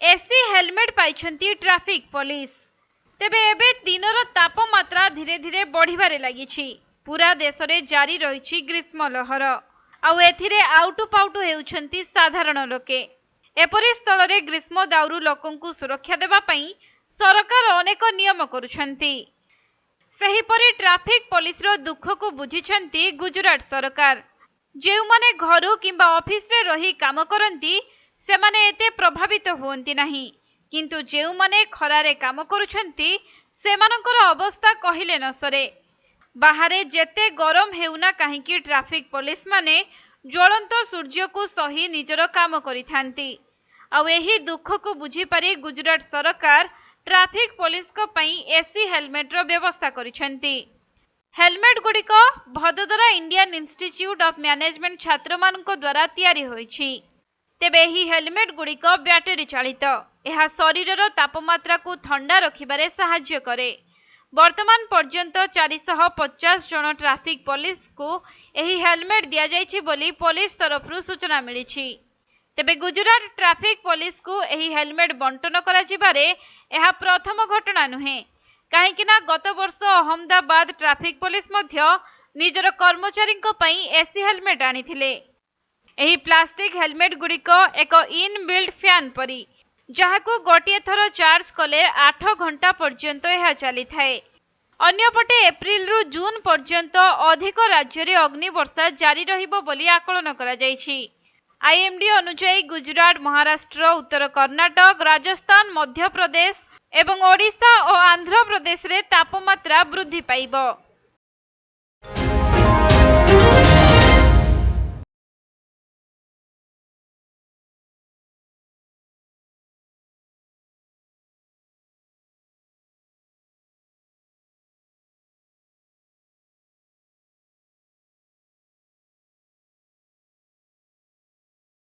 AC helmet पाइछंती traffic police. तेबे एबे दिनर तापमात्रा धीरे धीरे बढ़िबारे लागिछि। पूरा देश रे जारी रहिछि ग्रीष्म लहर। आउ एथिरे आउटु पाउटु हेउछंती साधारण लोके। एपरि स्थल रे ग्रीष्म दाउरु लोकंकु सुरक्षा देबा पई सरकार अनेक नियम करुछंती। सेहीपरि ट्रैफिक पुलिस रो दुख को बुझिछंती गुजरात सरकार। जेउमाने घरु किंबा ऑफिस रे रही काम करंती सेमाने एते प्रभावित हुअंती नाही, किंतु जेउमाने खरारे काम करुछंती सेमानकर अवस्था कहिले न सरे। बाहरे जेते गरम हेउना काहेकि ट्रैफिक पुलिस माने ज्वलंत सूर्य को सही निजर काम करिथांती। आउ एही दुख को बुझी पारी गुजरात सरकार ट्रैफिक पुलिस को पई एसी हेलमेट रो व्यवस्था करिछंती। हेलमेट गुड़िक Vadodara Indian Institute of Management छात्र मानक द्वारा तैयारी होईछि। तेबे एही हेलमेट गुड़िक बैटरी चालित। यह शरीरर तापमात्रा को ठंडा रखिबारे सहाय्य करे। वर्तमान पर्यंत 450 जन ट्रैफिक पुलिस को एही हेलमेट दिया जाइछि बोली पुलिस तरफरु सूचना मिलिछि। तेबे गुजरात ट्रैफिक पुलिस को एही हेलमेट बंटन करा जिबारे यह प्रथम घटना नुहे। काहेकि ना गत वर्ष अहमदाबाद ट्रैफिक पुलिस मध्य निजर कर्मचारी पई एसी हेलमेट आनिथिले। एही प्लास्टिक हेलमेट गुड़िक एक इन बिल्ड फैन परी, जहाको गोटे थर चार्ज कले 8 घंटा पर्यंत यह चली थाए। अन्यपटे एप्रिल रु जून पर्यंत अधिक राज्य रे अग्निवर्षा जारी रहिबो बोली आकलन करा जाइछि। आईएमडी अनुसार गुजरात, महाराष्ट्र, उत्तर कर्नाटक, राजस्थान, मध्य प्रदेश एवं ओडिशा और आंध्र प्रदेश रे तापमात्रा वृद्धि पाइबो।